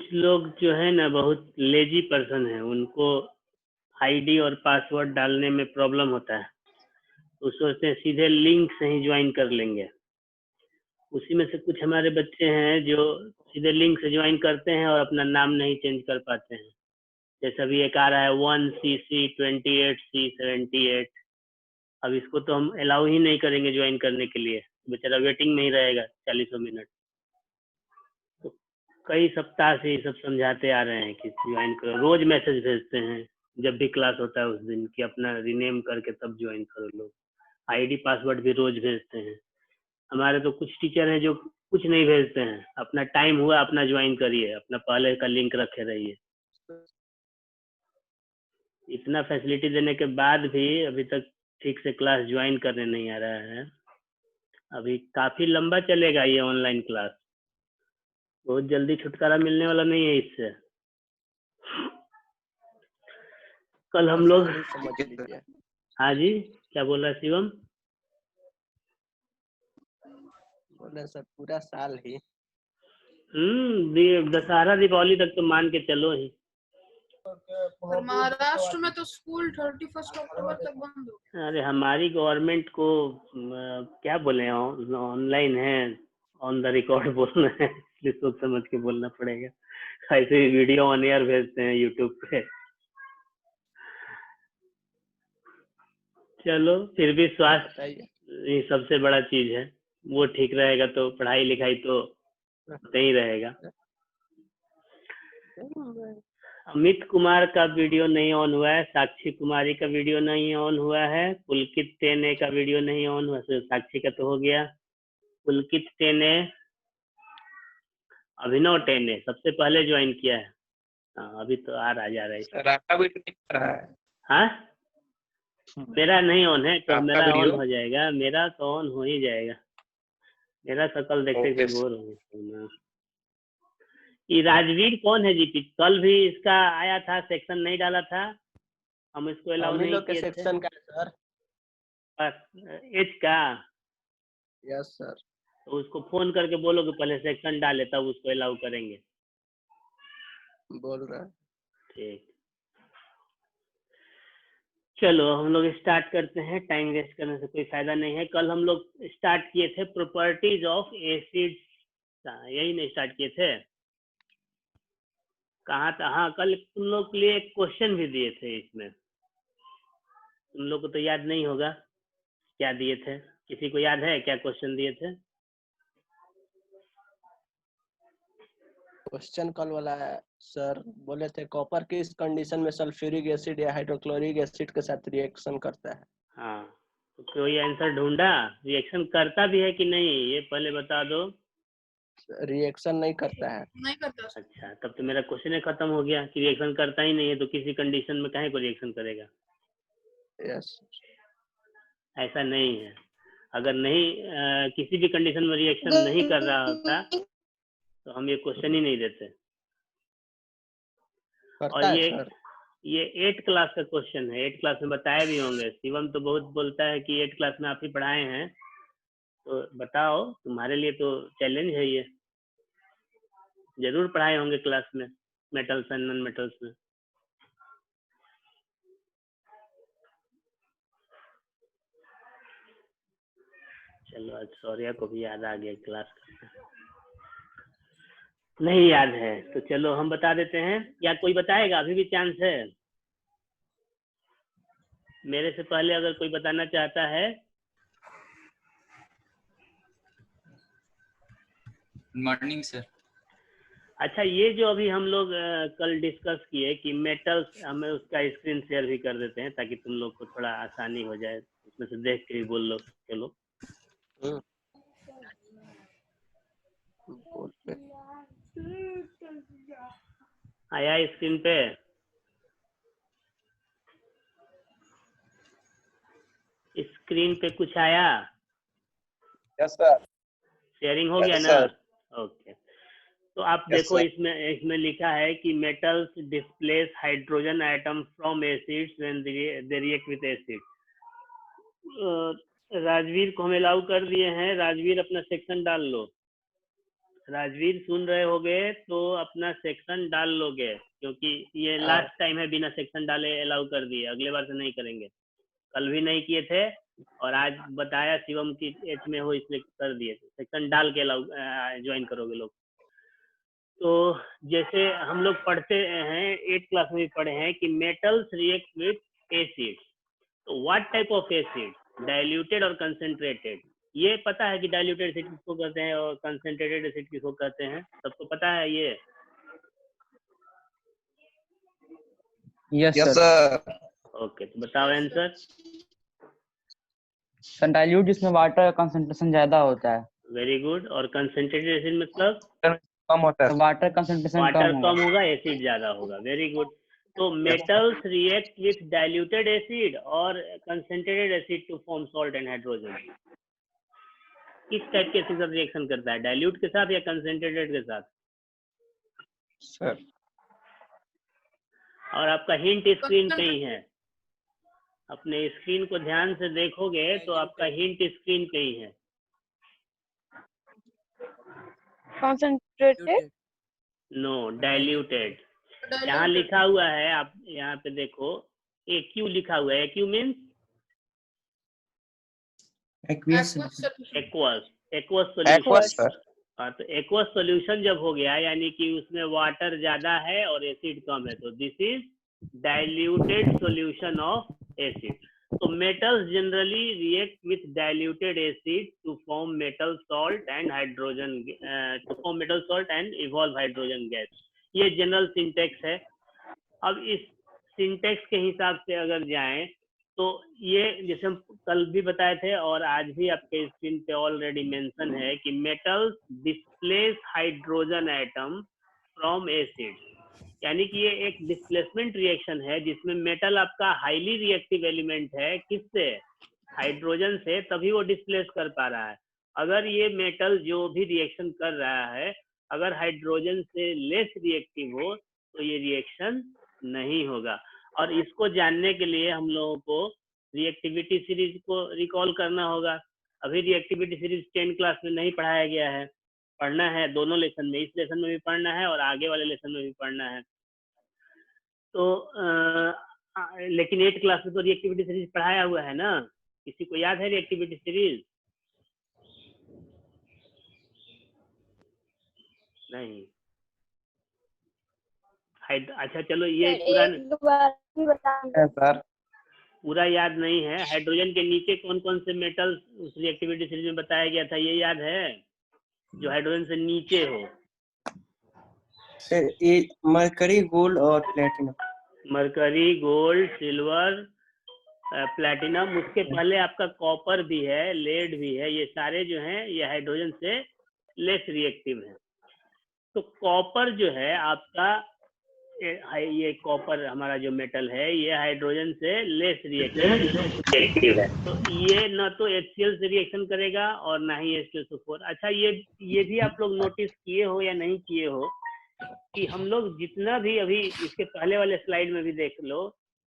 कुछ लोग जो है ना बहुत लेजी पर्सन है, उनको आईडी और पासवर्ड डालने में प्रॉब्लम होता है। तो सोचते हैं सीधे लिंक से ही ज्वाइन कर लेंगे। उसी में से कुछ हमारे बच्चे हैं जो सीधे लिंक से ज्वाइन करते हैं और अपना नाम नहीं चेंज कर पाते हैं। जैसे अभी एक आ रहा है 1CC28C78। अब इसको तो हम अलाउ ही नहीं करेंगे ज्वाइन करने के लिए, बेचारा वेटिंग में ही रहेगा 40 मिनट। तो कई सप्ताह से ये सब समझाते आ रहे हैं कि ज्वाइन करो। रोज मैसेज भेजते हैं जब भी क्लास होता है उस दिन कि अपना रिनेम करके तब ज्वाइन करो। लोग आईडी पासवर्ड भी रोज भेजते हैं। हमारे तो कुछ टीचर हैं जो कुछ नहीं भेजते हैं, अपना टाइम हुआ अपना ज्वाइन करिए, अपना पहले का लिंक रखे रहिए। इतना फैसिलिटी देने के बाद भी अभी तक ठीक से क्लास ज्वाइन करने नहीं आ रहा है। अभी काफी लंबा चलेगा ये ऑनलाइन क्लास, बहुत जल्दी छुटकारा मिलने वाला नहीं है इससे। कल हम लोग हाँ जी, क्या बोल रहा है शिवम? बोले सर पूरा साल ही। दशहरा दीपावली तक तो मान के चलो ही। पर महाराष्ट्र में तो स्कूल 31 अक्टूबर तक बंद हो। अरे हमारी गवर्नमेंट को क्या बोले, ऑनलाइन है, ऑन द रिकॉर्ड बोलना है, इसलिए सोच समझ के बोलना पड़ेगा। ऐसे ही वीडियो ऑन एयर भेजते हैं यूट्यूब पे। चलो फिर भी स्वास्थ्य ये सबसे बड़ा चीज है, वो ठीक रहेगा तो पढ़ाई लिखाई तो नहीं रहेगा। अमित कुमार का वीडियो नहीं ऑन हुआ है, साक्षी कुमारी का वीडियो नहीं ऑन हुआ है, पुलकित टेने का वीडियो नहीं ऑन हुआ। साक्षी का तो हो गया, पुलकित टेने, अभिनव टेने सबसे पहले ज्वाइन किया है। हाँ अभी तो आ रहा जा रहा है। हाँ मेरा नहीं ऑन है तो मेरा ऑन हो जाएगा, मेरा तो ऑन हो ही जाएगा। मेरा शकल देखते के बोर हो गया। ये राजवीर कौन है जी? कल भी इसका आया था, सेक्शन नहीं डाला था, हम इसको अलाउ नहीं किए थे। सेक्शन का सर एच का? Yes sir. तो उसको फोन करके बोलो कि पहले सेक्शन डाले तब उसको अलाउ करेंगे। बोल रहा है। ठीक, चलो हम लोग स्टार्ट करते हैं, टाइम वेस्ट करने से कोई फायदा नहीं है। कल हम लोग स्टार्ट किए थे प्रॉपर्टीज ऑफ एसिड्स, यही नहीं स्टार्ट किए थे? कहाँ था? हाँ कल तुम लोग के लिए एक क्वेश्चन भी दिए थे इसमें, तुम लोग को तो याद नहीं होगा क्या दिए थे। किसी को याद है क्या क्वेश्चन दिए थे? क्वेश्चन कल वाला है सर, बोले थे कॉपर की इस कंडीशन में सल्फ्यूरिक एसिड या हाइड्रोक्लोरिक एसिड के साथ रिएक्शन करता है। हाँ तो कोई आंसर ढूंढा? रिएक्शन करता भी है कि नहीं ये पहले बता दो। रिएक्शन नहीं करता है। नहीं करता। अच्छा तब तो मेरा क्वेश्चन ही खत्म हो गया कि रिएक्शन करता ही नहीं है, तो किसी कंडीशन में काहे को रिएक्शन करेगा? यस ऐसा नहीं है, अगर नहीं किसी भी कंडीशन में रिएक्शन नहीं कर रहा होता तो हम ये क्वेश्चन ही नहीं देते। और ये 8 क्लास का क्वेश्चन है, 8 क्लास में बताए भी होंगे। शिवम तो बहुत बोलता है कि 8 क्लास में आप ही पढ़ाए हैं, तो बताओ, तुम्हारे लिए तो चैलेंज है ये। जरूर पढ़ाए होंगे क्लास में मेटल्स एंड नॉन मेटल्स में। चलो आज सौर्या को भी याद आ गया क्लास करना। नहीं याद है तो चलो हम बता देते हैं, या कोई बताएगा? अभी भी चांस है, मेरे से पहले अगर कोई बताना चाहता है। Morning sir. अच्छा ये जो अभी हम लोग कल डिस्कस किए कि मेटल्स, हमें उसका स्क्रीन शेयर भी कर देते हैं ताकि तुम लोग को थोड़ा आसानी हो जाए, उसमें से देख के भी बोल लो। चलो आया स्क्रीन पे? स्क्रीन पे कुछ आया? Yes sir. शेयरिंग हो गया ना? ओके तो आप देखो इसमें लिखा है कि metals displace hydrogen atom from acids when they react with acid. Rajveer को हम अलाउ कर दिए हैं, राजवीर अपना सेक्शन डाल लो। राजवीर सुन रहे होगे तो अपना सेक्शन डाल लोगे, क्योंकि ये लास्ट टाइम है, बिना सेक्शन डाले अलाउ कर दिए, अगले बार से नहीं करेंगे। कल भी नहीं किए थे और आज बताया शिवम की एच में हो इसलिए कर दिए। सेक्शन डाल के अलाउ ज्वाइन करोगे लोग। तो जैसे हम लोग पढ़ते हैं 8th क्लास में भी पढ़े हैं कि मेटल्स रिएक्ट विथ एसिड। तो what type of acid, diluted और कंसंट्रेटेड। ये पता है कि डाइल्यूटेड एसिड किसको कहते हैं और कंसंट्रेटेड एसिड किसको कहते हैं, सबको पता है ये? Yes Yes, sir. sir. Okay, तो बताओ आंसर। सर डाइल्यूट जिसमें वाटर कंसंट्रेशन ज्यादा होता है। Very good. और कंसंट्रेटेड एसिड मतलब कम होता है। वाटर कंसंट्रेशन वाटर कम कम होगा, एसिड ज्यादा होगा। Very good. तो metals react with diluted acid और concentrated acid to form salt and hydrogen. किस टाइप के एसिड रिएक्शन करता है, डाइल्यूट के साथ या कंसंट्रेटेड के साथ? सर और आपका हिंट स्क्रीन पे ही है, अपने स्क्रीन को ध्यान से देखोगे तो आपका हिंट स्क्रीन पे ही है। concentrated no, diluted. यहाँ लिखा हुआ है, आप यहाँ पे देखो AQ लिखा हुआ है। AQ means aqueous aqueous, aqueous aqueous solution. Sir. हाँ, तो एक्वस सॉल्यूशन जब हो गया यानी कि उसमें वाटर ज्यादा है और एसिड कम है, तो this is diluted solution of acid. तो metals generally react with diluted acid to form metal salt and hydrogen, to form metal salt and evolve hydrogen gas. ये जनरल सिंटेक्स है। अब इस सिंटेक्स के हिसाब से अगर जाएं तो ये जैसे हम कल भी बताए थे और आज भी आपके स्क्रीन पे ऑलरेडी मेंशन है कि metals displace hydrogen atom from acid. यानी कि ये एक डिस्प्लेसमेंट रिएक्शन है जिसमें मेटल आपका हाईली रिएक्टिव एलिमेंट है, किससे? हाइड्रोजन से, तभी वो डिस्प्लेस कर पा रहा है। अगर ये मेटल जो भी रिएक्शन कर रहा है अगर हाइड्रोजन से लेस रिएक्टिव हो तो ये रिएक्शन नहीं होगा। और इसको जानने के लिए हम लोगों को रिएक्टिविटी सीरीज को रिकॉल करना होगा। अभी रिएक्टिविटी सीरीज 10 क्लास में नहीं पढ़ाया गया है, पढ़ना है दोनों लेसन में, इस लेसन में भी पढ़ना है और आगे वाले लेसन में भी पढ़ना है। तो लेकिन 8 क्लास में तो रिएक्टिविटी सीरीज पढ़ाया हुआ है ना, किसी को याद है रिएक्टिविटी सीरीज? नहीं। अच्छा चलो, ये सर पूरा याद नहीं है। हाइड्रोजन के नीचे कौन कौन से मेटल्स उस रिएक्टिविटी सीरीज में बताया गया था, ये याद है? जो हाइड्रोजन से नीचे हो। सर ये मरकरी, गोल्ड और platinum. Mercury, gold, silver, platinum. उसके पहले आपका कॉपर भी है, लेड भी है। ये सारे जो हैं ये हाइड्रोजन से लेस रिएक्टिव हैं। तो कॉपर जो है आपका, ये कॉपर हमारा जो मेटल है ये हाइड्रोजन से लेस रिएक्टिव है। तो ये ना तो HCl से रिएक्शन करेगा और ना ही H2SO4। अच्छा, ये भी आप लोग नोटिस किए हो या नहीं किए हो कि हम लोग जितना भी, अभी इसके पहले वाले स्लाइड में भी देख लो,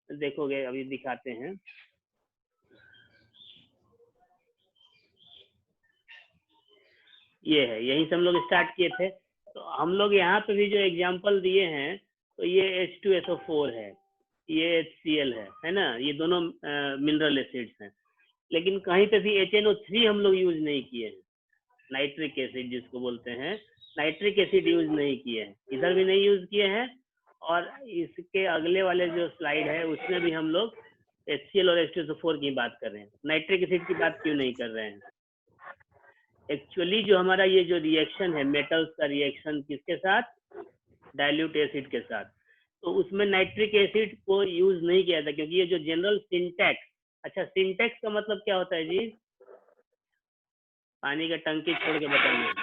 देखोगे, अभी दिखाते हैं। ये है, यहीं से हम लोग स्टार्ट किए थे। तो हम लोग यहाँ पे भी जो एग्जाम्पल दिए हैं तो ये H2SO4 है, ये HCl है ना, ये दोनों मिनरल एसिड्स हैं। लेकिन कहीं पे भी HNO3 हम लोग यूज नहीं किए हैं। नाइट्रिक एसिड जिसको बोलते हैं, नाइट्रिक एसिड यूज नहीं किए हैं, इधर भी नहीं यूज किए हैं। और इसके अगले वाले जो स्लाइड है उसमें भी हम लोग HCl और H2SO4 की बात कर रहे हैं, नाइट्रिक एसिड की बात क्यों नहीं कर रहे हैं? एक्चुअली जो हमारा ये जो रिएक्शन है, मेटल्स का रिएक्शन किसके साथ? डाइल्यूट एसिड के साथ। तो उसमें नाइट्रिक एसिड को यूज नहीं किया था क्योंकि ये जो जनरल सिंटैक्स, अच्छा सिंटैक्स का मतलब क्या होता है जी? पानी का टंकी छोड़ के बताना।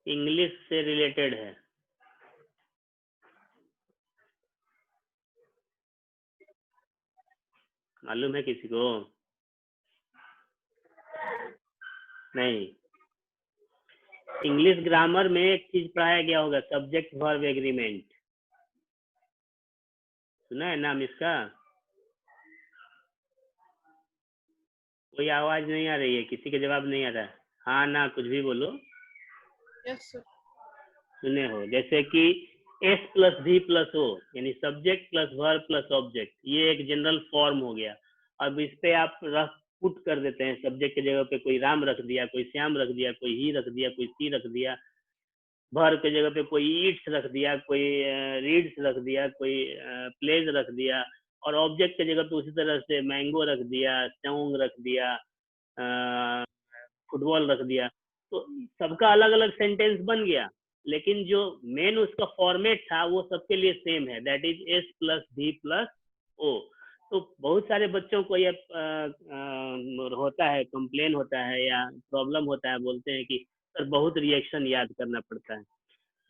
इंग्लिश से रिलेटेड है। मालूम है किसी को? नहीं। इंग्लिश ग्रामर में एक चीज पढ़ाया गया होगा, सब्जेक्ट वर्ब एग्रीमेंट। सुना है नाम इसका? कोई आवाज नहीं आ रही है, किसी का जवाब नहीं आ रहा है। हाँ ना कुछ भी बोलो। Yes sir. सुने हो, जैसे कि S plus V plus O यानी subject plus verb plus object, ये एक जनरल फॉर्म हो गया। अब इस पे आप रख पुट कर देते हैं, सब्जेक्ट की जगह पे कोई राम रख दिया, कोई श्याम रख दिया, कोई ही रख दिया, कोई सी रख दिया, वर्ब की जगह पे कोई ईट्स रख दिया, कोई रीड्स रख दिया, कोई प्लेज रख दिया, और ऑब्जेक्ट की जगह पे उसी तरह से मैंगो रख दिया, सॉन्ग रख दिया, फुटबॉल रख दिया। तो सबका अलग अलग सेंटेंस बन गया, लेकिन जो मेन उसका फॉर्मेट था वो सबके लिए सेम है, that is S plus V plus O। तो बहुत सारे बच्चों को ये होता है, कंप्लेन होता है या प्रॉब्लम होता है, बोलते हैं कि सर बहुत रिएक्शन याद करना पड़ता है।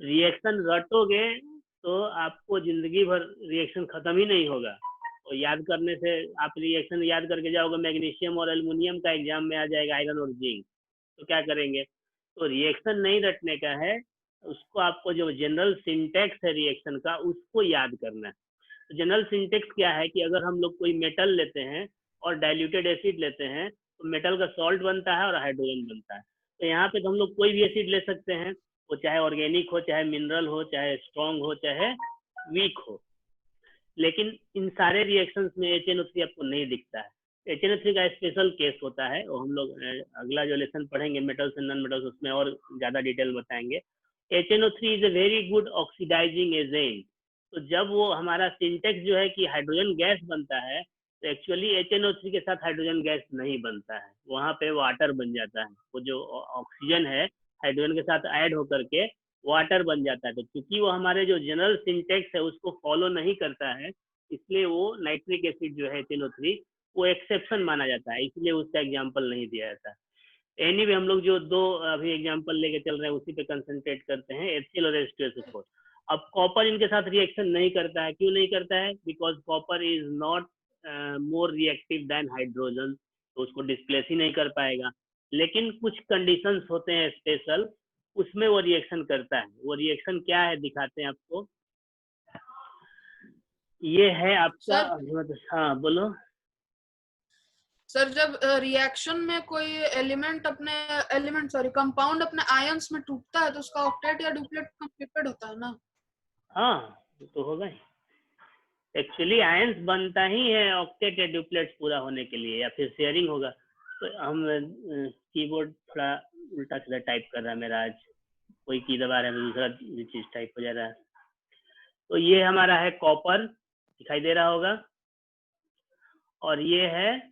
रिएक्शन रटोगे तो आपको जिंदगी भर रिएक्शन खत्म ही नहीं होगा। और याद करने से आप रिएक्शन याद करके जाओगे, मैग्नीशियम और एल्युमिनियम का एग्जाम में आ जाएगा, आयरन और जिंक, तो क्या करेंगे? तो रिएक्शन नहीं रटने का है, उसको आपको जो जनरल सिंटेक्स है रिएक्शन का उसको याद करना है। तो जनरल सिंटेक्स क्या है कि अगर हम लोग कोई मेटल लेते हैं और डाइल्यूटेड एसिड लेते हैं तो मेटल का सॉल्ट बनता है और हाइड्रोजन बनता है। तो यहाँ पे तो हम लोग कोई भी एसिड ले सकते हैं, वो चाहे ऑर्गेनिक हो, चाहे मिनरल हो, चाहे स्ट्रॉन्ग हो, चाहे वीक हो, लेकिन इन सारे रिएक्शंस में HNO3 आपको नहीं दिखता है। HNO3 का स्पेशल केस होता है, और हम लोग अगला जो लेसन पढ़ेंगे मेटल्स एंड नॉन मेटल्स उसमें और ज्यादा डिटेल बताएंगे। HNO3 is a very good oxidising agent. तो जब वो हमारा सिंटेक्स जो है कि हाइड्रोजन गैस बनता है, तो एक्चुअली HNO3 के साथ हाइड्रोजन गैस नहीं बनता है, वहाँ पे वाटर बन जाता है। वो जो ऑक्सीजन है हाइड्रोजन के साथ ऐड होकर के वाटर बन जाता है। तो क्योंकि वो हमारे जो जनरल सिंटेक्स है उसको फॉलो नहीं करता है, इसलिए वो नाइट्रिक एसिड जो है HNO3 वो एक्सेप्शन माना जाता है, इसलिए उसका एग्जाम्पल नहीं दिया जाता है। एनीवे हम लोग जो दो अभी एग्जाम्पल लेके चल रहे हैं उसी पे कंसंट्रेट करते हैं, HCl और H2SO4। अब कॉपर इनके साथ रिएक्शन नहीं करता है, क्यों नहीं करता है? Because copper is not more reactive than hydrogen, तो उसको डिस्प्लेस ही नहीं कर पाएगा। लेकिन कुछ कंडीशंस होते हैं स्पेशल, उसमें वो रिएक्शन करता है। वो रिएक्शन क्या है दिखाते हैं आपको। ये है आपका, हाँ बोलो सर जब रिएक्शन में कोई कंपाउंड अपने आयंस में टूटता है तो उसका ऑक्टेट या डुप्लेट कंप्लीटेड होता है ना? हाँ तो होगा ही। एक्चुअली आयंस बनता ही है ऑक्टेट या डुप्लेट्स पूरा होने के लिए, या फिर शेयरिंग होगा। तो हम कीबोर्ड थोड़ा उल्टा सीधा टाइप कर रहा है मेरा आज, कोई की दबा रहा है दूसरा चीज टाइप हो जा रहा है। तो ये हमारा है कॉपर, दिखाई दे रहा होगा, और ये है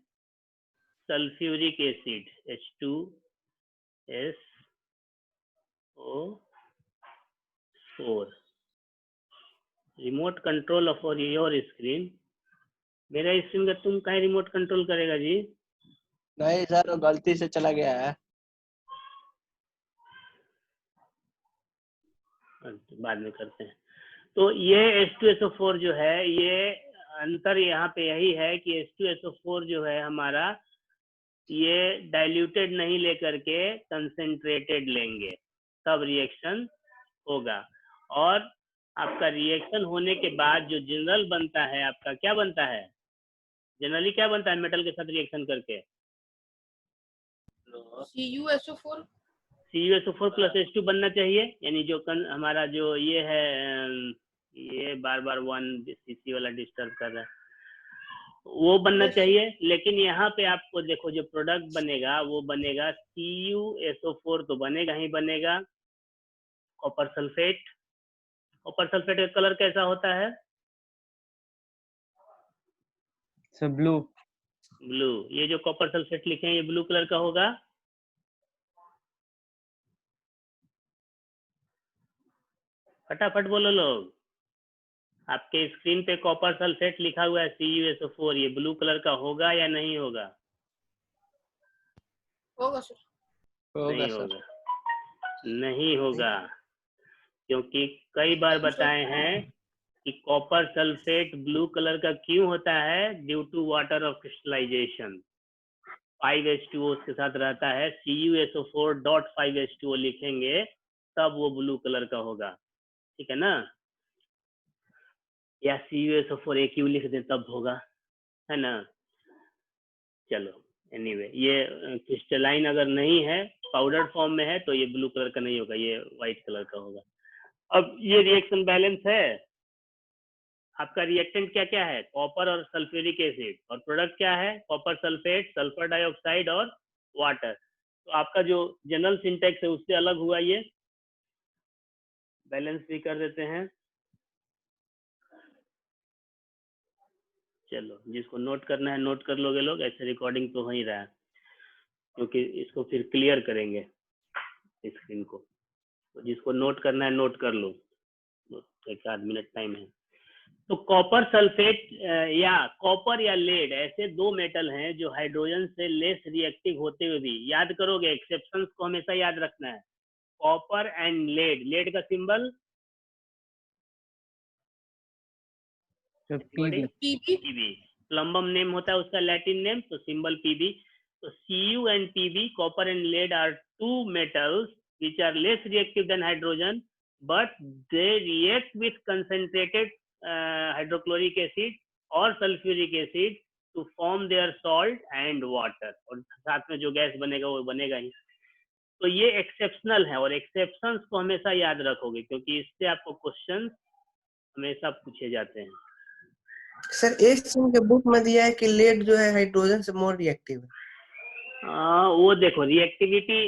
sulphuric acid H2SO4। Remote control of your screen, मेरा स्क्रीन का तुम कहीं रिमोट कंट्रोल करेगा जी? नहीं सर, वो गलती से चला गया है। बाद में करते हैं। तो ये H2SO4 जो है, ये अंतर यहाँ पे यही है कि H2SO4 जो है हमारा, ये डाइल्यूटेड नहीं लेकर के कंसेंट्रेटेड लेंगे तब रिएक्शन होगा। और आपका रिएक्शन होने के बाद जो जनरल बनता है, आपका क्या बनता है जनरली, क्या बनता है मेटल के साथ रिएक्शन करके? CuSO4 CuSO4 प्लस H2 बनना चाहिए, यानी जो हमारा जो ये है, ये बार बार 1cc वाला डिस्टर्ब कर रहा है, वो बनना चाहिए। लेकिन यहाँ पे आपको देखो जो प्रोडक्ट बनेगा वो बनेगा CuSO4, तो बनेगा ही बनेगा कॉपर सल्फेट। कॉपर सल्फेट का कलर कैसा होता है? Sir blue. ब्लू। ये जो कॉपर सल्फेट लिखे हैं ये ब्लू कलर का होगा। फटाफट बोलो लोग, आपके स्क्रीन पे कॉपर सल्फेट लिखा हुआ है CuSO4, ये ब्लू कलर का होगा या नहीं होगा? होगा सर। होगा नहीं सर। होगा, नहीं होगा, क्योंकि कई बार बताए हैं कि कॉपर सल्फेट ब्लू कलर का क्यों होता है? Due to water of crystallisation. 5H2O उसके साथ रहता है, CuSO4.5H2O लिखेंगे तब वो ब्लू कलर का होगा, ठीक है ना? या CuSO4 AQ लिख दें तब होगा, है ना? चलो एनीवे ये क्रिस्टलाइन अगर नहीं है, पाउडर फॉर्म में है, तो ये ब्लू कलर का नहीं होगा, ये व्हाइट कलर का होगा। अब ये रिएक्शन बैलेंस है, आपका रिएक्टेंट क्या क्या है, कॉपर और सल्फ्यूरिक एसिड, और प्रोडक्ट क्या है, कॉपर सल्फेट, सल्फर डाइऑक्साइड और वाटर। तो आपका जो जनरल सिंटेक्स है उससे अलग हुआ, ये बैलेंस भी कर देते हैं। चलो, जिसको नोट करना है नोट कर लोगे लोग, ऐसे रिकॉर्डिंग तो हो ही रहा है, क्योंकि इसको फिर क्लियर करेंगे स्क्रीन को। तो जिसको नोट करना है नोट कर लो, तो 1 मिनट टाइम है। तो कॉपर सल्फेट या कॉपर या लेड ऐसे दो मेटल हैं जो हाइड्रोजन से लेस रिएक्टिव होते हुए भी, याद करोगे एक्सेप्शंस को हमेशा याद रखना है, कॉपर एंड लेड, लेड का symbol PB. PB, plumbum name होता है उसका लैटिन नेम, तो सिंबल पीबी। तो Cu and Pb, copper and lead are two metals which are less reactive than hydrogen, but they react with concentrated hydrochloric acid or sulfuric acid to form their salt and water, और साथ में जो gas बनेगा वो बनेगा ही। तो ये exceptional है, और एक्सेप्शंस को हमेशा याद रखोगे, क्योंकि इससे आपको क्वेश्चन हमेशा पूछे जाते हैं। सर एक सिंह के बुक में दिया है कि लेड जो है हाइड्रोजन से मोर रिएक्टिव है। वो देखो रिएक्टिविटी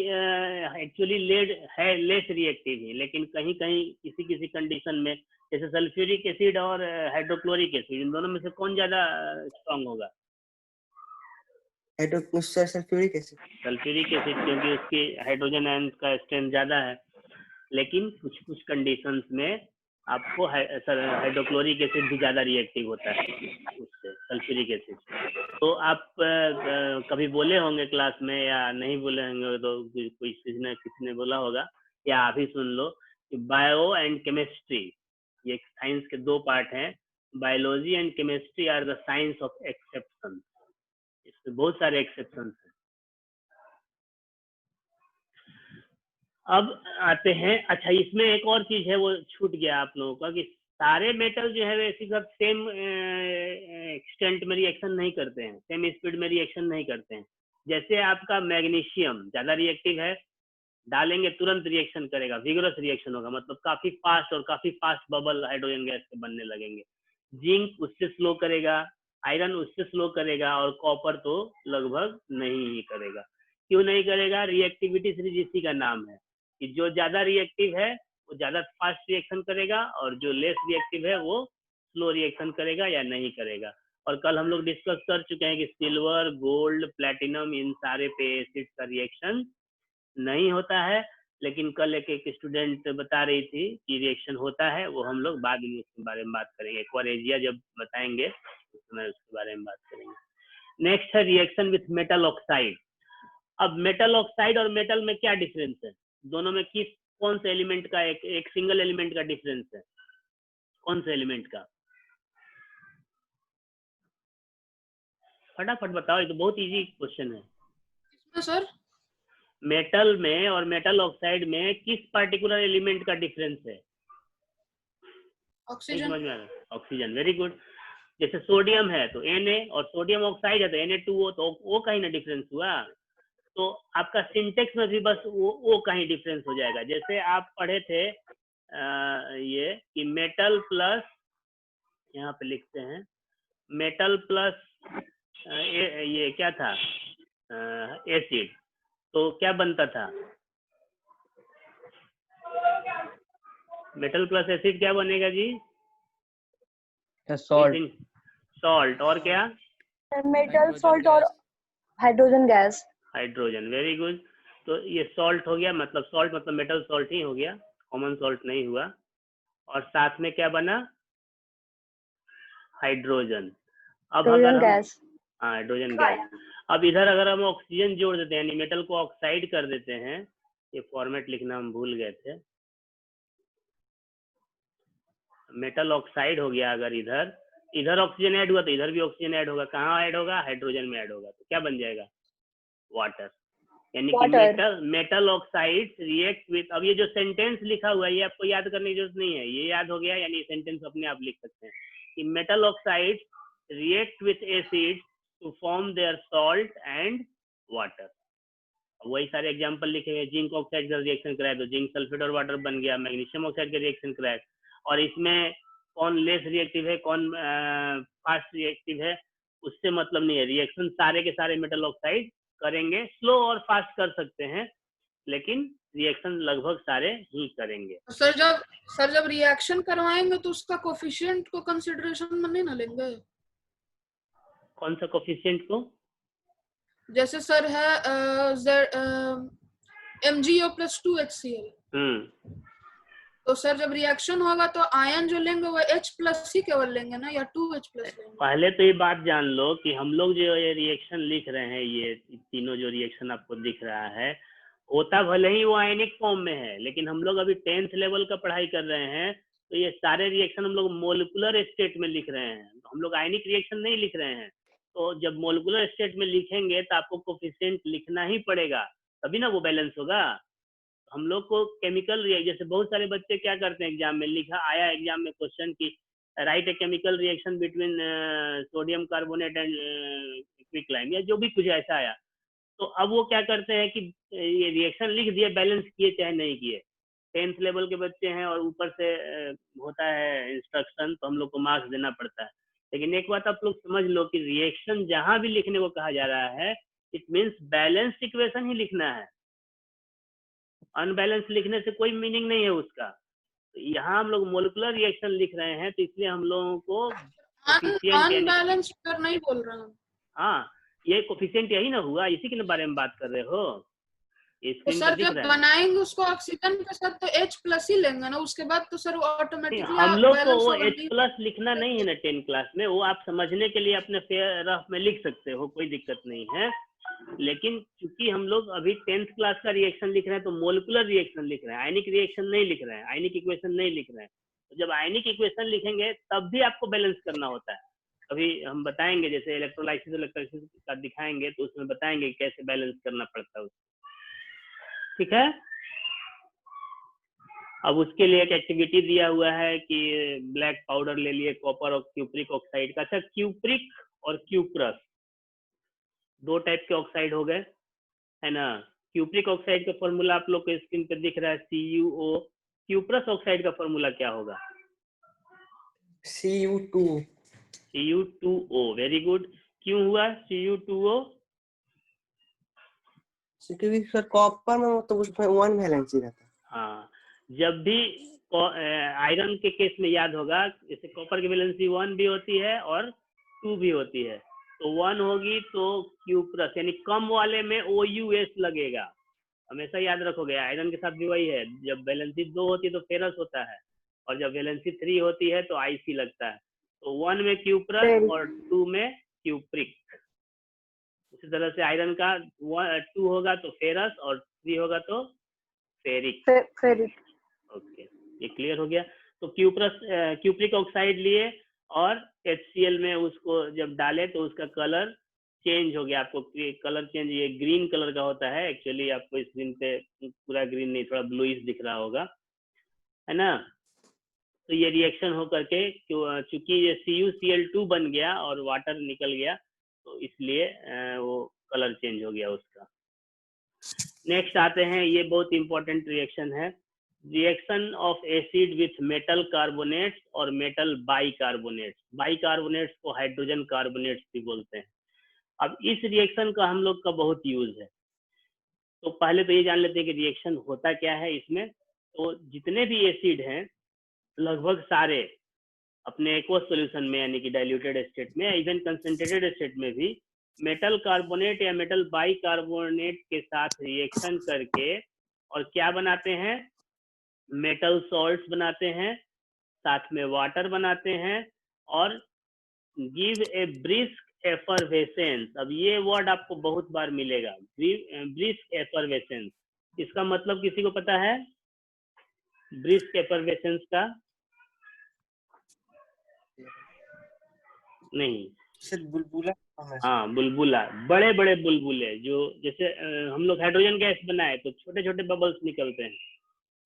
एक्चुअली लेड है लेस रिएक्टिव ही, लेकिन कहीं कहीं किसी किसी कंडीशन में, जैसे सल्फ्यूरिक एसिड और हाइड्रोक्लोरिक एसिड, इन दोनों में से कौन ज्यादा स्ट्रांग होगा? Sulphuric acid. सल्फ्यूरिक एसिड, क्योंकि उसकी हाइड्रोजन आयन का स्ट्रेंथ ज्यादा है। लेकिन कुछ कुछ कंडीशंस में आपको हाइड्रोक्लोरिक एसिड भी ज्यादा रिएक्टिव होता है उससे, सल्फ्यूरिक एसिड। तो आप कभी बोले होंगे क्लास में, या नहीं बोले होंगे तो कोई किसी ने बोला होगा, या आप ही सुन लो कि बायो एंड केमिस्ट्री, ये साइंस के दो पार्ट हैं, biology and chemistry are the science of exception. इसमें बहुत सारे एक्सेप्शंस हैं। अब आते हैं, अच्छा इसमें एक और चीज है, वो छूट गया आप लोगों का, कि सारे मेटल जो है वैसे सब सेम एक्सटेंट में रिएक्शन नहीं करते हैं, सेम स्पीड में रिएक्शन नहीं करते हैं। जैसे आपका मैग्नीशियम ज्यादा रिएक्टिव है, डालेंगे तुरंत रिएक्शन करेगा, विगरस रिएक्शन होगा, मतलब काफी फास्ट, और काफी फास्ट बबल हाइड्रोजन गैस के बनने लगेंगे। जिंक उससे स्लो करेगा, आयरन उससे स्लो करेगा, और कॉपर तो लगभग नहीं ही करेगा। क्यों नहीं करेगा? रिएक्टिविटी सिर्फ इसी का नाम है कि जो ज्यादा रिएक्टिव है वो ज्यादा फास्ट रिएक्शन करेगा, और जो लेस रिएक्टिव है वो स्लो रिएक्शन करेगा या नहीं करेगा। और कल हम लोग डिस्कस कर चुके हैं कि सिल्वर, गोल्ड, प्लेटिनम, इन सारे पे एसिड का रिएक्शन नहीं होता है, लेकिन कल एक स्टूडेंट बता रही थी कि रिएक्शन होता है। वो हम लोग बाद में उसके बारे में बात करेंगे, एक्वारेजिया जब बताएंगे उस समय उसके बारे में बात करेंगे। नेक्स्ट है रिएक्शन विथ मेटल ऑक्साइड। अब मेटल ऑक्साइड और मेटल में क्या डिफरेंस है? दोनों में कौन से एलिमेंट का एक सिंगल एलिमेंट का डिफरेंस है? कौन से एलिमेंट का? फटाफट बताओ, ये तो बहुत इजी क्वेश्चन है। किसमें सर? मेटल में और मेटल ऑक्साइड में किस पार्टिकुलर एलिमेंट का डिफरेंस है? ऑक्सीजन। समझ में आ रहा है? Oxygen, very good. जैसे सोडियम है तो Na, और सोडियम ऑक्साइड है तो Na2O, तो वो कहीं ना डिफरेंस हुआ। तो आपका सिंटेक्स में भी बस वो कहीं डिफरेंस हो जाएगा। जैसे आप पढ़े थे ये कि मेटल प्लस, यहाँ पे लिखते हैं मेटल प्लस ये क्या था, एसिड, तो क्या बनता था? मेटल प्लस एसिड क्या बनेगा जी? सॉल्ट। सॉल्ट। और क्या? मेटल सॉल्ट और hydrogen gas. Hydrogen, very good. तो ये सॉल्ट हो गया, मतलब सॉल्ट मतलब मेटल सॉल्ट ही हो गया, कॉमन सॉल्ट नहीं हुआ। और साथ में क्या बना? हाइड्रोजन। अब अगर हम गैस। हाँ, हाइड्रोजन गैस। अब इधर अगर हम ऑक्सीजन जोड़ देते हैं, यानी मेटल को ऑक्साइड कर देते हैं, ये फॉर्मेट लिखना हम भूल गए थे, मेटल ऑक्साइड हो गया। अगर इधर ऑक्सीजन ऐड हुआ तो इधर भी ऑक्सीजन ऐड होगा। कहाँ ऐड होगा? हाइड्रोजन में ऐड होगा। तो क्या बन जाएगा? वाटर। यानी कि मेटल ऑक्साइड रिएक्ट विथ, अब ये जो सेंटेंस लिखा हुआ है ये आपको याद करने की जरूरत नहीं है, ये याद हो गया, यानी सेंटेंस अपने आप लिख सकते हैं कि metal oxide react with acid to form their salt and water. वही सारे एग्जांपल लिखे हुए, जिंक ऑक्साइड का रिएक्शन कराए तो जिंक सल्फेट और वाटर बन गया, मैग्नीशियम ऑक्साइड का रिएक्शन कराए, और इसमें कौन लेस रिएक्टिव है कौन फास्ट रिएक्टिव है उससे मतलब नहीं है। रिएक्शन सारे के सारे मेटल ऑक्साइड करेंगे, स्लो और फास्ट कर सकते हैं लेकिन रिएक्शन लगभग सारे ही करेंगे। सर जब रिएक्शन करवाएंगे तो उसका कोफिशिएंट को कंसिडरेशन में नहीं ना लेंगे? कौन सा कोफिशिएंट को? जैसे सर है MgO + 2HCl, तो सर जब रिएक्शन होगा तो आयन जो लेंगे वो H+ ही केवल लेंगे ना, या 2H+ लेंगे? पहले तो ये बात जान लो कि हम लोग जो ये रिएक्शन लिख रहे हैं, ये तीनों जो रिएक्शन आपको दिख रहा है, होता भले ही वो आयनिक फॉर्म में है, लेकिन हम लोग अभी 10th लेवल का पढ़ाई कर रहे हैं, तो ये सारे रिएक्शन हम लोग मोलिकुलर स्टेट में लिख रहे हैं, हम लोग आयनिक रिएक्शन नहीं लिख रहे हैं। तो जब मोलिकुलर स्टेट में लिखेंगे तो आपको कोफिशिएंट लिखना ही पड़ेगा, तभी ना वो बैलेंस होगा। हम लोग को केमिकल रिएक्शन, जैसे बहुत सारे बच्चे क्या करते हैं, एग्जाम में लिखा आया एग्जाम में क्वेश्चन की right a chemical reaction between sodium carbonate and quicklime, या जो भी कुछ ऐसा आया, तो अब वो क्या करते हैं कि ये रिएक्शन लिख दिए, बैलेंस किए चाहे नहीं किए। 10th लेवल के बच्चे हैं और ऊपर से होता है इंस्ट्रक्शन, तो हम लोग को मार्क्स देना पड़ता है। लेकिन एक बात आप लोग समझ लो कि रिएक्शन जहां भी लिखने को कहा जा रहा है, इट मीन्स बैलेंस्ड इक्वेशन ही लिखना है, अनबैलेंस लिखने से कोई मीनिंग नहीं है उसका। तो यहाँ हम लोग मोलिकुलर रिएक्शन लिख रहे हैं, तो इसलिए हम लोगों को अनबैलेंस्ड कर नहीं बोल रहा हूँ। हाँ, ये कोफिशिएंट यही ना हुआ, इसी के बारे में बात कर रहे हो। तो सर जब बनाएंगे उसको ऑक्सीजन के साथ तो H+ ही लेंगे ना, उसके बाद तो सर ऑटोमेटिकली हम लोग को वो H+ लिखना नहीं है ना 10 क्लास में, वो आप समझने के लिए अपने रफ में लिख सकते हो, कोई दिक्कत नहीं है। लेकिन चूंकि हम लोग अभी 10th क्लास का रिएक्शन लिख रहे हैं तो मोलिकुलर रिएक्शन लिख रहे हैं, आयनिक रिएक्शन नहीं लिख रहे हैं, आयनिक इक्वेशन नहीं लिख रहे हैं। तो जब आयनिक इक्वेशन लिखेंगे तब भी आपको बैलेंस करना होता है। अभी हम बताएंगे, जैसे इलेक्ट्रोलाइसिस का दिखाएंगे तो उसमें बताएंगे कैसे बैलेंस करना पड़ता है उसको, ठीक है। अब उसके लिए एक एक्टिविटी दिया हुआ है कि ब्लैक पाउडर ले लिए कॉपर और क्यूप्रिक ऑक्साइड का। अच्छा, क्यूप्रिक और क्यूप्रस दो टाइप के ऑक्साइड हो गए, है ना। क्यूप्रिक ऑक्साइड का फॉर्मूला आप लोग को स्क्रीन पे दिख रहा है, CuO। क्यूप्रस ऑक्साइड का फॉर्मूला क्या होगा? Cu2O। Very good. क्यों हुआ Cu2O? क्योंकि सर कॉपर में तो उसमें 1 वैलेंसी रहता है। हाँ, जब भी आयरन के केस में याद होगा, जैसे कॉपर की वैलेंसी 1 भी होती है और 2 भी होती है, तो 1 होगी तो Q+, यानी कम वाले में OUS लगेगा, हमेशा याद रखोगे। आयरन के साथ भी वही है, जब वैलेंसी 2 होती है तो फेरस होता है, और जब वैलेंसी 3 होती है तो IC लगता है। तो 1 में Q+ और 2 में क्यूप्रिक। उसी तरह से आयरन का 2 होगा तो फेरस और 3 होगा तो फेरिक। ओके, ये क्लियर हो गया। तो क्यूप्रिक ऑक्साइड लिए और HCl में उसको जब डाले तो उसका कलर चेंज हो गया। आपको कलर चेंज, ये ग्रीन कलर का होता है एक्चुअली, आपको स्क्रीन पे पूरा ग्रीन नहीं, थोड़ा ब्लूइश दिख रहा होगा, है ना। तो ये रिएक्शन हो करके चूंकि ये CuCl2 बन गया और वाटर निकल गया, तो इसलिए वो कलर चेंज हो गया उसका। नेक्स्ट आते हैं, ये बहुत इंपॉर्टेंट रिएक्शन है, reaction of acid with metal carbonates और मेटल बाइकार्बोनेट्स। बाइकार्बोनेट्स को हाइड्रोजन कार्बोनेट्स भी बोलते हैं। अब इस रिएक्शन का हम लोग का बहुत यूज है, तो पहले तो ये जान लेते हैं कि रिएक्शन होता क्या है इसमें। तो जितने भी एसिड हैं लगभग सारे अपने एक्वस सॉल्यूशन में, यानी कि डाइल्यूटेड स्टेट में, इवन कंसंट्रेटेड स्टेट में भी मेटल कार्बोनेट या मेटल बाइकार्बोनेट के साथ रिएक्शन करके और क्या बनाते हैं, मेटल सॉल्ट्स बनाते हैं, साथ में वाटर बनाते हैं और गिव ए ब्रिस्क एफरवेसेंस। अब ये वर्ड आपको बहुत बार मिलेगा, ब्रिस्क एफरवेसेंस। इसका मतलब किसी को पता है ब्रिस्क एफरवेसेंस का? नहीं, बुलबुला। हाँ, बुलबुला, बड़े बड़े बुलबुले, जो जैसे हम लोग हाइड्रोजन गैस बनाए तो छोटे छोटे बबल्स निकलते हैं,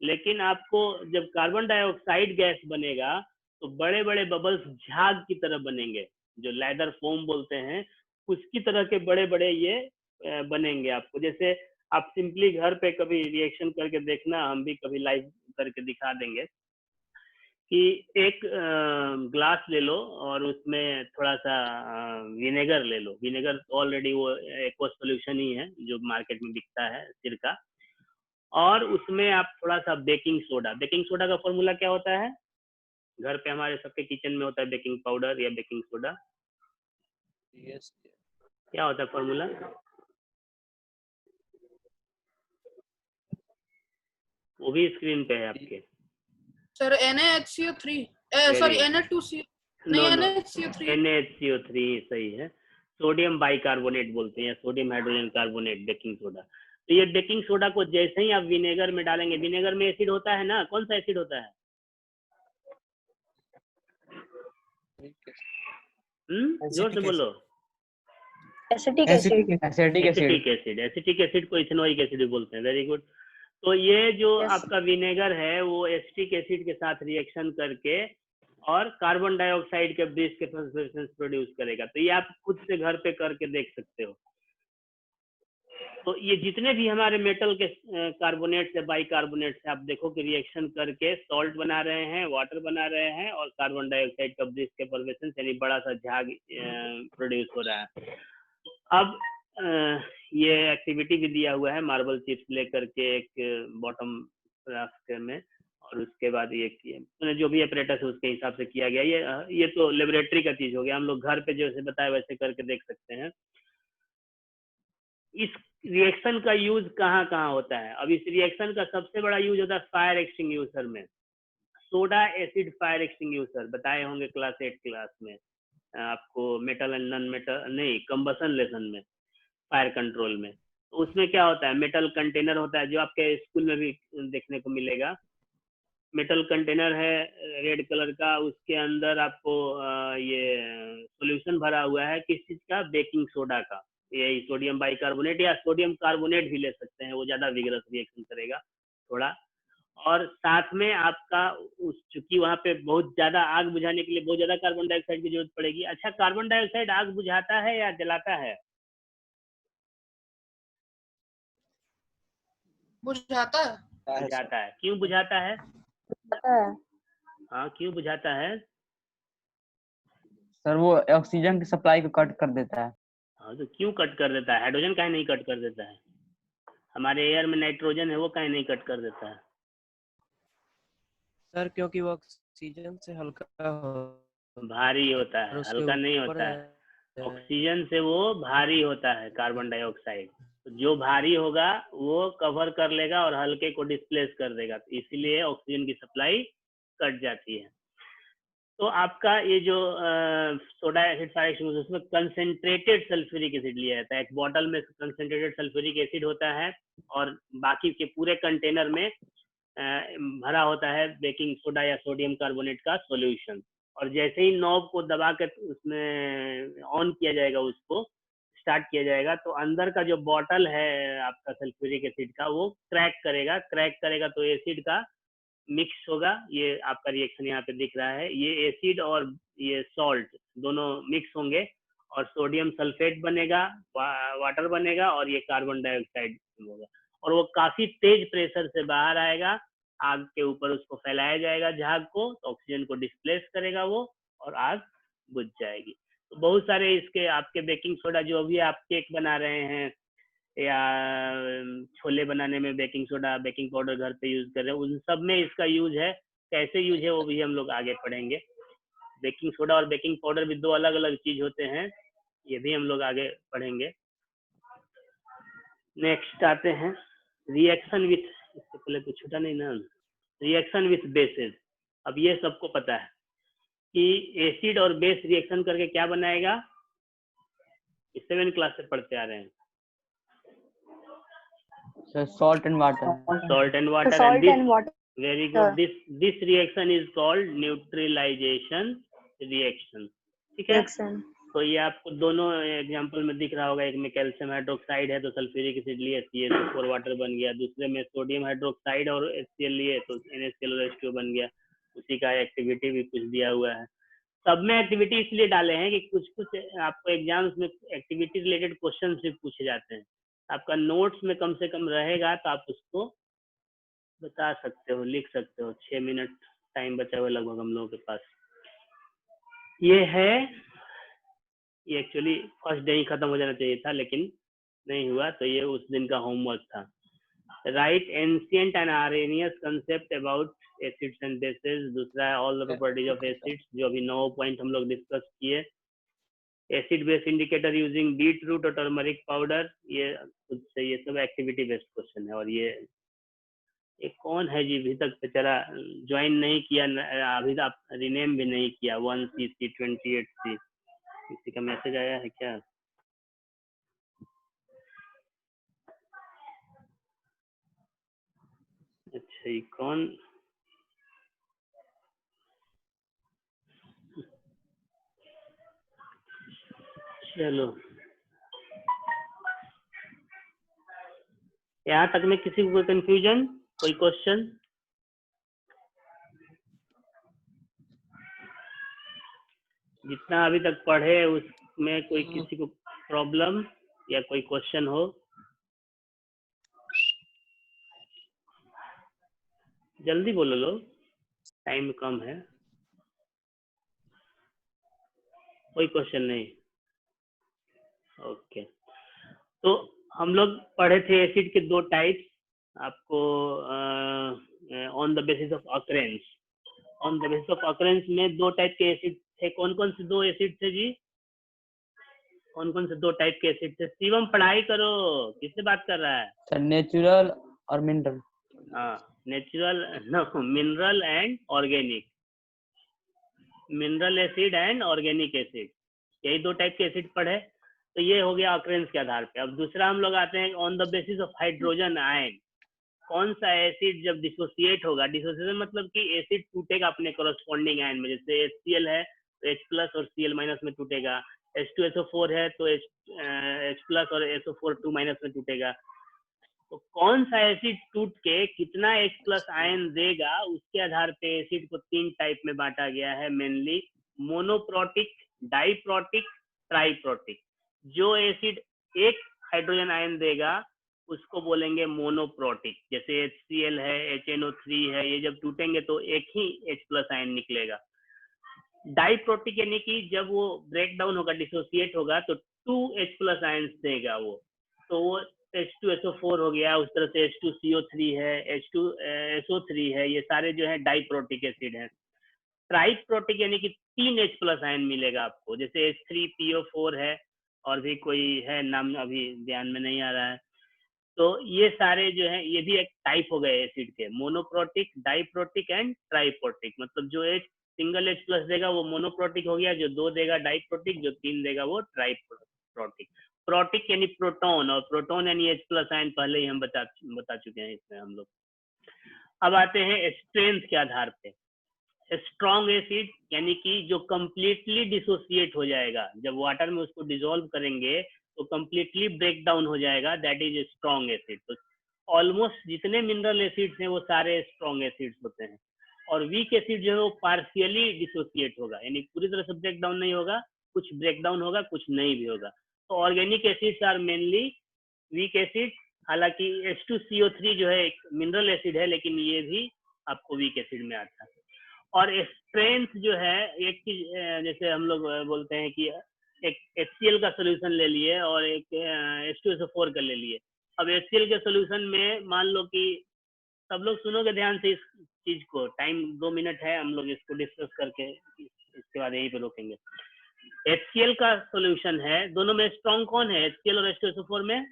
लेकिन आपको जब कार्बन डाइऑक्साइड गैस बनेगा तो बड़े बड़े बबल्स झाग की तरह बनेंगे, जो लेदर फोम बोलते हैं, उसकी तरह के बड़े बड़े ये बनेंगे आपको। जैसे आप सिंपली घर पे कभी रिएक्शन करके देखना, हम भी कभी लाइव करके दिखा देंगे कि एक ग्लास ले लो और उसमें थोड़ा सा विनेगर ले लो। विनेगर ऑलरेडी वो एक्वा सॉल्यूशन ही है जो मार्केट में बिकता है सिरका, और उसमें आप थोड़ा सा बेकिंग सोडा का फॉर्मूला क्या होता है? घर पे हमारे सबके किचन में होता है बेकिंग पाउडर या बेकिंग सोडा। यस क्या होता है फॉर्मूला? वो भी स्क्रीन पे है आपके। सर NaHCO3 सॉरी Na2CO नहीं NaHCO3 NaHCO3 सही है। सोडियम बाइकार्बोनेट बोलते हैं या sodium hydrogen carbonate baking soda. तो ये बेकिंग सोडा को जैसे ही आप विनेगर में डालेंगे, विनेगर में एसिड होता है ना, कौन सा एसिड होता है? जोर से बोलो। Acetic acid. एसिटिक एसिड को इथेनोइक एसिड भी बोलते हैं। Very good. तो ये जो आपका विनेगर है वो एसिटिक एसिड के साथ रिएक्शन करके और कार्बन डाइऑक्साइड के ब्रिज के प्रोड्यूस करेगा। तो ये आप खुद से घर पे करके देख सकते हो। तो ये जितने भी हमारे मेटल के कार्बोनेट से बाइकार्बोनेट से आप देखो कि रिएक्शन करके सॉल्ट बना रहे हैं, वाटर बना रहे हैं और कार्बन डाइऑक्साइड का ब्रिज के परवेशन यानी बड़ा सा झाग प्रोड्यूस हो रहा है। अब ये एक्टिविटी भी दिया हुआ है मार्बल चिप्स लेकर के एक बॉटम रास्ते में, और उसके बाद ये जो भी ऑपरेटर है उसके हिसाब से किया गया। ये तो लेबोरेटरी का चीज हो गया। हम लोग घर पे जैसे बताया वैसे करके देख सकते हैं। इस रिएक्शन का यूज कहाँ कहाँ होता है? अब इस रिएक्शन का सबसे बड़ा यूज होता है फायर एक्सटिंग्विशर में। सोडा एसिड फायर एक्सटिंग्विशर बताए होंगे क्लास 8 क्लास में आपको, मेटल एंड नॉन मेटल नहीं कंबशन लेसन में, फायर कंट्रोल में। तो उसमें क्या होता है, मेटल कंटेनर होता है जो आपके स्कूल में भी देखने को मिलेगा। मेटल कंटेनर है रेड कलर का, उसके अंदर आपको ये सॉल्यूशन भरा हुआ है किस चीज का? बेकिंग सोडा का। यही सोडियम बाइकार्बोनेट या सोडियम कार्बोनेट भी ले सकते हैं, वो ज्यादा विगरस रिएक्शन करेगा थोड़ा। और साथ में आपका चूंकि वहां पे बहुत ज्यादा आग बुझाने के लिए बहुत ज्यादा कार्बन डाइऑक्साइड की जरूरत पड़ेगी। अच्छा, कार्बन डाइऑक्साइड आग बुझाता है या जलाता है? बुझाता है। बुझाता है। क्यों बुझाता है? हाँ, क्यों बुझाता है? सर वो ऑक्सीजन की सप्लाई को कट कर देता है। हाँ, तो क्यों कट कर देता है? हाइड्रोजन काहे नहीं कट कर देता है? हमारे एयर में नाइट्रोजन है, वो काहे नहीं कट कर देता है? सर क्योंकि वो ऑक्सीजन से हल्का भारी होता है, हल्का नहीं होता है। ऑक्सीजन से वो भारी होता है कार्बन डाइऑक्साइड। तो जो भारी होगा वो कवर कर लेगा और हल्के को डिस्प्लेस कर देगा, तो इसीलिए ऑक्सीजन की सप्लाई कट जाती है। तो आपका ये जो सोडा एसिड फायर एक्सटिंग्विशर उसमें कंसेंट्रेटेड सल्फ्यूरिक एसिड लिया जाता है। एक बॉटल में कंसेंट्रेटेड सल्फ्यूरिक एसिड होता है और बाकी के पूरे कंटेनर में भरा होता है बेकिंग सोडा या सोडियम कार्बोनेट का सॉल्यूशन। और जैसे ही नॉब को दबा के उसमें ऑन किया जाएगा, उसको स्टार्ट किया जाएगा, तो अंदर का जो बॉटल है आपका सल्फ्यूरिक एसिड का वो क्रैक करेगा तो एसिड का मिक्स होगा। ये आपका रिएक्शन यहाँ पे दिख रहा है। ये एसिड और ये सॉल्ट दोनों मिक्स होंगे और सोडियम सल्फेट बनेगा, वाटर बनेगा और ये कार्बन डाइऑक्साइड होगा। और वो काफी तेज प्रेशर से बाहर आएगा, आग के ऊपर उसको फैलाया जाएगा झाग को, तो ऑक्सीजन को डिस्प्लेस करेगा वो और आग बुझ जाएगी। तो बहुत सारे इसके आपके बेकिंग सोडा जो भी आप केक बना रहे हैं या छोले बनाने में बेकिंग सोडा बेकिंग पाउडर घर पे यूज कर रहे हैं, उन सब में इसका यूज है। कैसे यूज है वो भी हम लोग आगे पढ़ेंगे। बेकिंग सोडा और बेकिंग पाउडर भी दो अलग अलग चीज होते हैं, ये भी हम लोग आगे पढ़ेंगे। नेक्स्ट आते हैं रिएक्शन विथ, इससे पहले तो छूटा नहीं ना, रिएक्शन विथ बेसेस। अब ये सबको पता है कि एसिड और बेस रिएक्शन करके क्या बनाएगा, 7th क्लास से पढ़ते आ रहे हैं। Salt and water. Salt and water. Salt and water. Very good. This reaction is called neutralization reaction. ठीक है? तो ये आपको दोनों एग्जांपल में दिख रहा होगा। एक में कैल्शियम हाइड्रोक्साइड है तो सल्फ्यूरिक एसिड लिए CH4 वाटर बन गया। दूसरे में सोडियम हाइड्रोक्साइड और HCl लिए तो NaCl और H2O बन गया। उसी का एक्टिविटी भी कुछ दिया हुआ है। सब में एक्टिविटी इसलिए डाले हैं कि कुछ कुछ आपको एग्जाम्स में एक्टिविटी रिलेटेड क्वेश्चन से पूछे जाते हैं। आपका नोट्स में कम से कम रहेगा तो आप उसको बता सकते हो, लिख सकते हो। 6 मिनट टाइम बचा हुआ लगभग हम लोगों के पास। ये है, ये एक्चुअली फर्स्ट डे ही खत्म हो जाना चाहिए था लेकिन नहीं हुआ, तो ये उस दिन का होमवर्क था। Write ancient and Arrhenius concept about acids and bases. दूसरा है all the properties of acids, जो अभी 9 पॉइंट हम लोग डिस्कस किए। Acid base indicator using beet root और टर्मरिक पाउडर, ये खुद से ये सब एक्टिविटी बेस्ड क्वेश्चन है। और ये कौन है जी अभी तक बेचारा ज्वाइन नहीं किया, अभी तक रिनेम भी नहीं किया। 1cc 28c, किसी का मैसेज आया है क्या? अच्छा, ये कौन? चलो, यहाँ तक में किसी को कोई कंफ्यूजन, कोई क्वेश्चन? जितना अभी तक पढ़े उसमें कोई किसी को प्रॉब्लम या कोई क्वेश्चन हो? जल्दी बोलो लोग, टाइम कम है। कोई क्वेश्चन नहीं? ओके, तो हम लोग पढ़े थे एसिड के 2 टाइप्स, आपको on the basis of occurrence. On the basis of occurrence में 2 टाइप के एसिड थे। कौन कौन से 2 एसिड थे जी? कौन कौन से 2 टाइप के एसिड थे? शिवम पढ़ाई करो, किससे बात कर रहा है? सर नेचुरल और मिनरल। हाँ, natural, no, mineral and organic. Mineral acid and organic acid, यही 2 टाइप के एसिड पढ़े। तो ये हो गया ऑकरेंस के आधार पे। अब दूसरा हम लोग आते हैं on the basis of hydrogen ion. कौन सा एसिड जब डिसोसिएट होगा, डिसोसिएशन मतलब कि एसिड टूटेगा अपने कॉरस्पॉन्डिंग आयन में। जैसे HCl है तो H+ और Cl- में टूटेगा। H2SO4 है तो H+ और SO4 2- में टूटेगा। तो कौन सा एसिड टूट के कितना H+ आयन देगा, उसके आधार पे एसिड को 3 टाइप में बांटा गया है मेनली। Monoprotic, diprotic, triprotic. जो एसिड एक हाइड्रोजन आयन देगा उसको बोलेंगे मोनोप्रोटिक। जैसे HCl है, HNO3 है, ये जब टूटेंगे तो एक ही H+ आयन निकलेगा। डाइप्रोटिक यानी कि जब वो ब्रेक डाउन होगा, डिसोसिएट होगा तो 2 H+ आयन देगा वो, तो वो H2SO4 हो गया। उस तरह से H2CO3 है, H2SO3 है, ये सारे जो है डाइप्रोटिक एसिड हैं। ट्राइप्रोटिक यानी कि 3 H+ आयन मिलेगा आपको, जैसे H3PO4 है, और भी कोई है नाम अभी ध्यान में नहीं आ रहा है। तो ये सारे जो है ये भी एक टाइप हो गए एसिड के, मोनोप्रोटिक, डाइप्रोटिक एंड ट्राइप्रोटिक। मतलब जो एक सिंगल H+ देगा वो मोनोप्रोटिक हो गया, जो 2 देगा डाइप्रोटिक, जो 3 देगा वो ट्राइप्रोटिक। प्रोटिक यानी प्रोटॉन, और प्रोटॉन यानी H+ आयन पहले ही हम बता चुके हैं इसमें हम लोग। अब आते हैं स्ट्रेंथ के आधार पे। स्ट्रॉन्ग एसिड यानी कि जो कंप्लीटली डिसोसिएट हो जाएगा, जब वाटर में उसको डिसॉल्व करेंगे तो कंप्लीटली ब्रेक डाउन हो जाएगा, दैट इज स्ट्रॉन्ग एसिड। तो ऑलमोस्ट जितने मिनरल एसिड्स हैं वो सारे स्ट्रॉन्ग एसिड्स होते हैं। और वीक एसिड जो है वो पार्शियली डिसोसिएट होगा, यानी पूरी तरह से ब्रेक डाउन नहीं होगा, कुछ ब्रेक डाउन होगा, कुछ नहीं भी होगा। तो organic acids are mainly weak acid. हालांकि H2CO3 जो है एक मिनरल एसिड है, लेकिन ये भी आपको वीक एसिड में आता है। और स्ट्रेंथ जो है, एक चीज जैसे हम लोग बोलते हैं कि एक HCl का सोल्यूशन ले लिए और एक H2SO4 का ले लिए। अब HCl के सोल्यूशन में मान लो कि सब लोग सुनोगे ध्यान से इस चीज को, टाइम 2 मिनट है, हम लोग इसको डिस्कस करके इसके बाद यहीं पे रोकेंगे। HCl का सोल्यूशन है, दोनों में स्ट्रॉन्ग कौन है, HCl और H2SO4 में?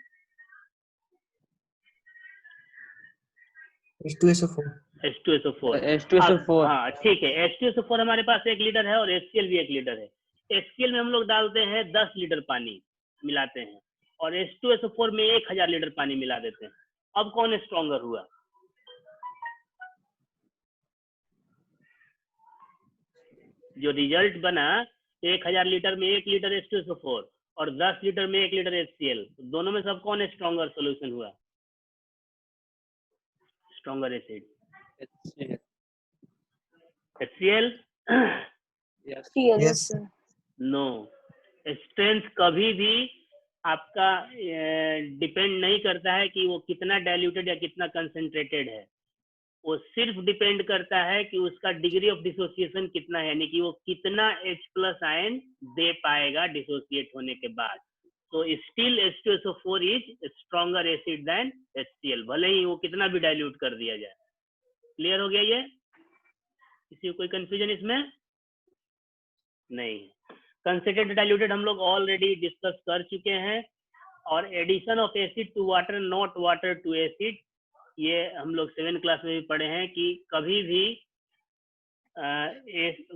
H2SO4। हाँ ठीक है, H2SO4 हमारे पास 1 लीटर है और HCl भी 1 लीटर है। HCl में हम लोग डालते हैं 10 लीटर पानी मिलाते हैं, और H2SO4 में 1000 लीटर पानी मिला देते हैं। अब कौन स्ट्रॉन्गर हुआ? जो रिजल्ट बना 1000 लीटर में 1 लीटर H2SO4 और 10 लीटर में 1 लीटर HCl, दोनों में सब कौन स्ट्रॉन्गर सोल्यूशन हुआ, stronger acid? HCl। Yes Cl, Yes, yes, sir. No, strength कभी भी आपका डिपेंड नहीं करता है कि वो कितना डाइल्यूटेड या कितना कंसंट्रेटेड है। वो सिर्फ डिपेंड करता है कि उसका डिग्री ऑफ डिसोसिएशन कितना है, यानी कि वो कितना H+ आयन दे पाएगा डिसोसिएट होने के बाद। तो still H2SO4 is stronger acid than HCl, भले ही वो कितना भी डाइल्यूट कर दिया जाए। क्लियर हो गया ये? किसी को कोई कंफ्यूजन इसमें नहीं? कंसेंट्रेटेड डाइल्यूटेड हम लोग ऑलरेडी डिस्कस कर चुके हैं। और addition of acid to water, not water to acid, ये हम लोग 7th क्लास में भी पढ़े हैं कि कभी भी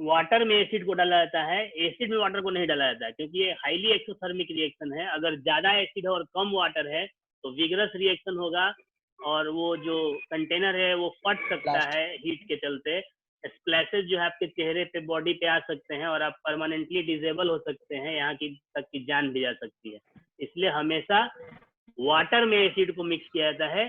वाटर में एसिड को डाला जाता है, एसिड में वाटर को नहीं डाला जाता है, क्योंकि ये हाईली एक्सोथर्मिक रिएक्शन है। अगर ज्यादा एसिड है और कम वाटर है तो विगरस रिएक्शन होगा और वो जो कंटेनर है वो फट सकता है हीट के चलते। स्प्लैशेस जो है आपके चेहरे पे, बॉडी पे आ सकते हैं और आप परमानेंटली डिसेबल हो सकते हैं, यहाँ की तक की जान भी जा सकती है। इसलिए हमेशा वाटर में एसिड को मिक्स किया जाता है,